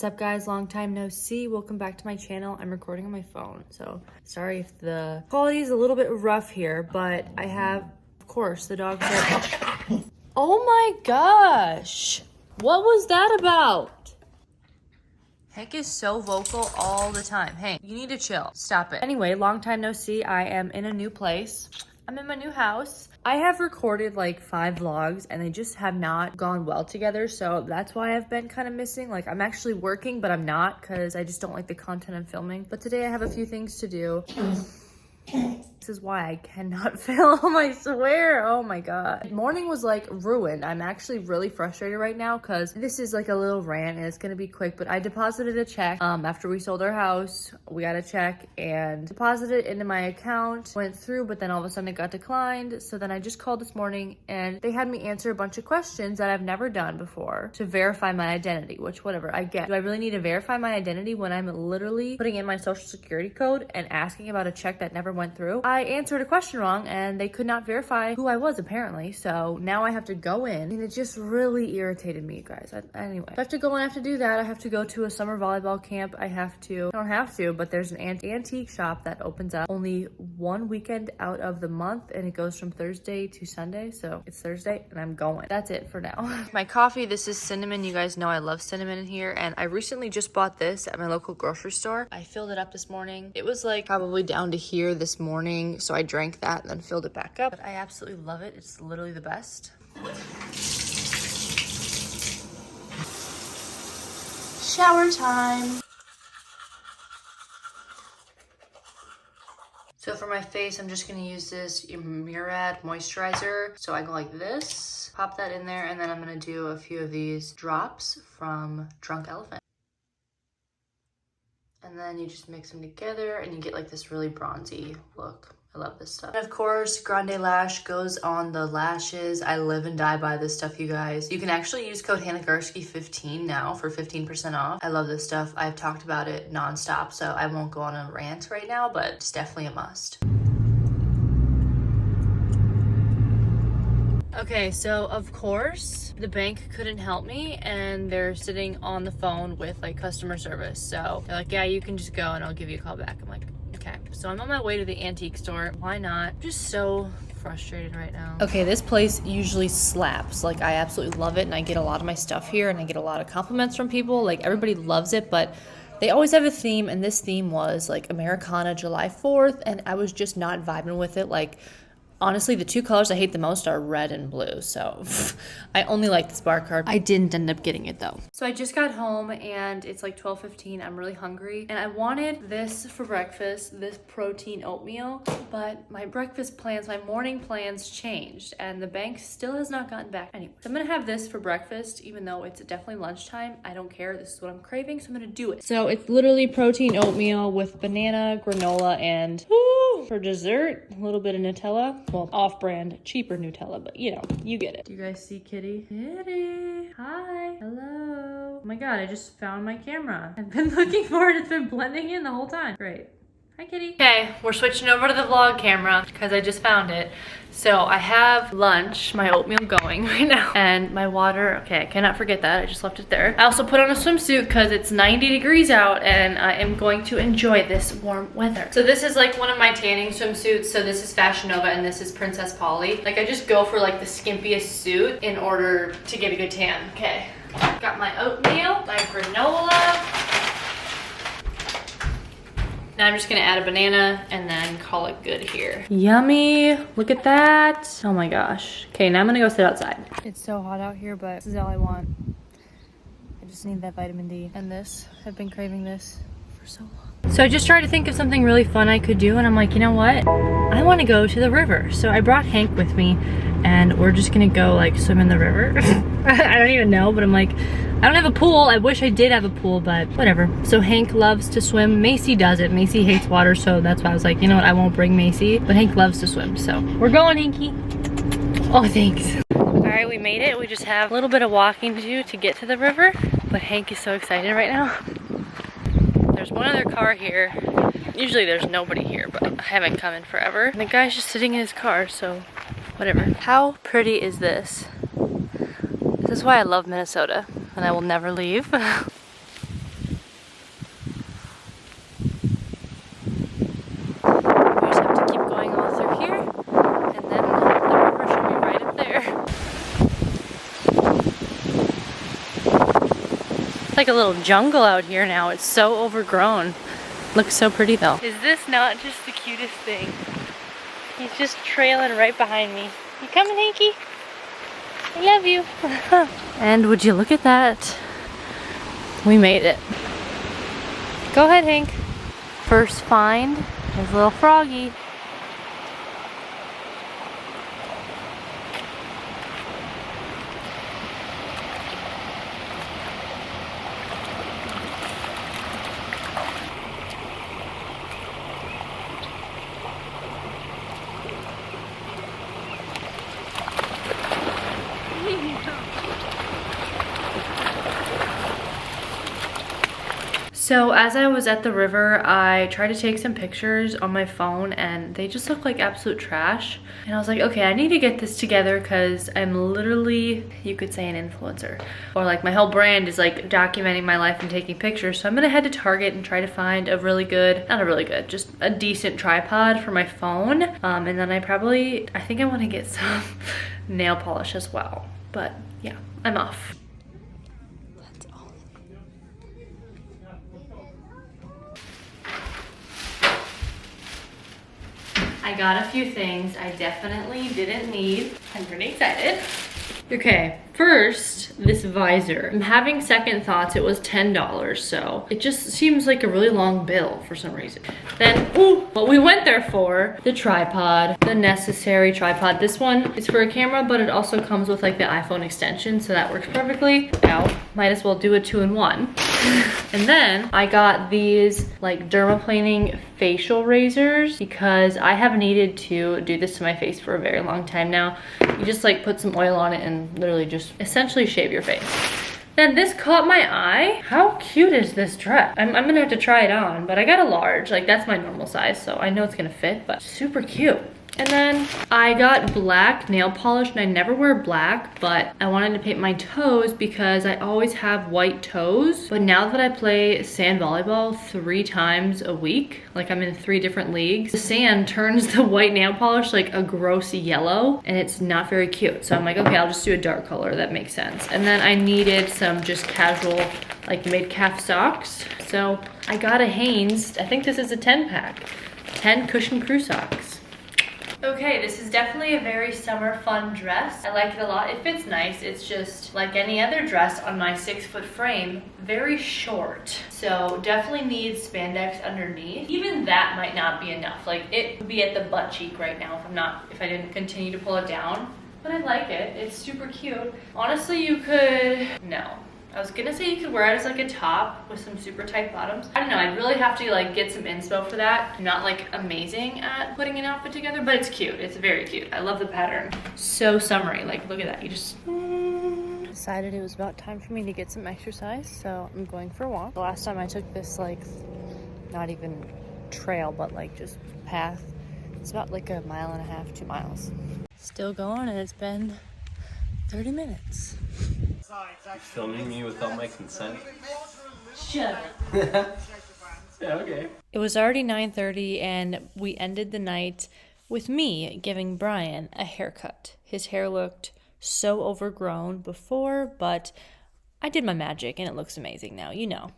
What's up guys, long time no see. Welcome back to my channel. I'm recording on my phone, so sorry if the quality is a little bit rough here, but I have, of course, the dog said, oh my gosh, what was that about? Hank is so vocal all the time. Hank, you need to chill. Stop it. Anyway, long time no see. I am in a new place. I'm in my new house. I have recorded like 5 vlogs and they just have not gone well together. So that's why I've been kind of missing. Like I'm actually working, but I'm not because I just don't like the content I'm filming. But today I have a few things to do. This is why I cannot film, I swear. Oh my god. Morning was like ruined. I'm actually really frustrated right now because this is like a little rant and it's gonna be quick, but I deposited a check after we sold our house. We got a check and deposited it into my account, went through, but then all of a sudden it got declined. So then I just called this morning and they had me answer a bunch of questions that I've never done before to verify my identity, which whatever, I get. Do I really need to verify my identity when I'm literally putting in my social security code and asking about a check that never went through? I answered a question wrong and they could not verify who I was apparently. So now I have to go in and it just really irritated me, guys. Anyway, I have to go and I have to do that. I have to go to a summer volleyball camp. I don't have to, but there's an antique shop that opens up only one weekend out of the month and it goes from Thursday to Sunday. So it's Thursday and I'm going. That's it for now. My coffee, this is cinnamon. You guys know I love cinnamon in here. And I recently just bought this at my local grocery store. I filled it up this morning. It was like probably down to here this morning. So I drank that and then filled it back up. But I absolutely love it. It's literally the best. Shower time. So for my face, I'm just gonna use this Murad moisturizer. So I go like this, pop that in there, and then I'm gonna do a few of these drops from Drunk Elephant. And then you just mix them together and you get like this really bronzy look. I love this stuff. And of course, Grande Lash goes on the lashes. I live and die by this stuff, you guys. You can actually use code hannahgarske 15 now for 15% off. I love this stuff. I've talked about it nonstop, so I won't go on a rant right now, but it's definitely a must. Okay, so of course, the bank couldn't help me and they're sitting on the phone with like customer service. So they're like, yeah, you can just go and I'll give you a call back. I'm like, okay. So I'm on my way to the antique store. Why not? I'm just so frustrated right now. Okay, this place usually slaps. Like I absolutely love it and I get a lot of my stuff here and I get a lot of compliments from people. Like everybody loves it, but they always have a theme and this theme was like Americana July 4th and I was just not vibing with it. Like honestly, the 2 colors I hate the most are red and blue, so I only like this bar card. I didn't end up getting it though. So I just got home and it's like 12:15. I'm really hungry and I wanted this for breakfast, this protein oatmeal, but my breakfast plans, my morning plans changed and the bank still has not gotten back. Anyway, so I'm gonna have this for breakfast, even though it's definitely lunchtime. I don't care, this is what I'm craving, so I'm gonna do it. So it's literally protein oatmeal with banana, granola, and for dessert, a little bit of Nutella. Well, off-brand, cheaper Nutella, but you know, you get it. Do you guys see Kitty? Kitty, hi, hello. Oh my god, I just found my camera. I've been looking for it, it's been blending in the whole time. Great. Hi, Kitty. Okay, we're switching over to the vlog camera because I just found it. So I have lunch, my oatmeal going right now, and my water. Okay, I cannot forget that. I just left it there. I also put on a swimsuit because it's 90 degrees out and I am going to enjoy this warm weather. So this is like one of my tanning swimsuits. So this is Fashion Nova and this is Princess Polly. Like I just go for like the skimpiest suit in order to get a good tan. Okay, got my oatmeal, my granola. Now I'm just gonna add a banana and then call it good here. Yummy, look at that. Oh my gosh. Okay, now I'm gonna go sit outside. It's so hot out here, but this is all I want. I just need that vitamin D. And this, I've been craving this for so long. So I just tried to think of something really fun I could do and I'm like, you know what? I wanna go to the river. So I brought Hank with me and we're just gonna go like swim in the river. I don't even know, but I'm like, I don't have a pool. I wish I did have a pool, but whatever. So Hank loves to swim. Macy does it. Macy hates water, so that's why I was like, you know what? I won't bring Macy, but Hank loves to swim, so we're going, Hanky. Oh, thanks. All right, we made it. We just have a little bit of walking to do to get to the river, but Hank is so excited right now. There's one other car here. Usually there's nobody here, but I haven't come in forever. And the guy's just sitting in his car, so whatever. How pretty is this? This is why I love Minnesota. And I will never leave. a little jungle out here now. It's so overgrown. Looks so pretty though. Is this not just the cutest thing? He's just trailing right behind me. You coming, Hanky? I love you. And would you look at that? We made it. Go ahead, Hank. First find is little Froggy. So as I was at the river, I tried to take some pictures on my phone and they just look like absolute trash. And I was like, okay, I need to get this together because I'm literally, you could say, an influencer. Or like my whole brand is like documenting my life and taking pictures. So I'm gonna head to Target and try to find a really good, not a really good, just a decent tripod for my phone. And then I think I wanna get some nail polish as well. But yeah, I'm off. I got a few things I definitely didn't need. I'm pretty excited. Okay, first, this visor. I'm having second thoughts. It was $10, so it just seems like a really long bill for some reason. Then, what we went there for, the tripod, the necessary tripod. This one is for a camera, but it also comes with like the iPhone extension, so that works perfectly. Now, might as well do a 2-in-1. And then I got these like dermaplaning facial razors because I have needed to do this to my face for a very long time now. You just like put some oil on it and literally just essentially shave your face. Then this caught my eye. How cute is this dress? I'm gonna have to try it on, but I got a large, like that's my normal size, so I know it's gonna fit, but super cute. And then I got black nail polish, and I never wear black, but I wanted to paint my toes because I always have white toes. But now that I play sand volleyball 3 times a week, like I'm in 3 different leagues, the sand turns the white nail polish like a gross yellow, and it's not very cute. So I'm like, okay, I'll just do a dark color, that makes sense. And then I needed some just casual, like mid-calf socks. So I got a Hanes, I think this is a 10-pack, 10 cushion crew socks. Okay, this is definitely a very summer fun dress. I like it a lot. It fits nice. It's just like any other dress on my 6-foot frame, very short. So definitely needs spandex underneath. Even that might not be enough. Like it would be at the butt cheek right now if I didn't continue to pull it down. But I like it. It's super cute. Honestly, you could, no. I was gonna say you could wear it as like a top with some super tight bottoms. I don't know, I'd really have to like get some inspo for that. I'm not like amazing at putting an outfit together, but it's cute. It's very cute. I love the pattern. So summery, like look at that. You just decided it was about time for me to get some exercise, so I'm going for a walk. The last time I took this like, not even trail, but like just path, it's about like 1.5 miles, 2 miles. Still going, and it's been 30 minutes. Filming me without my consent? Shut up. Yeah, okay. It was already 9:30 and we ended the night with me giving Brian a haircut. His hair looked so overgrown before, but I did my magic and it looks amazing now, you know.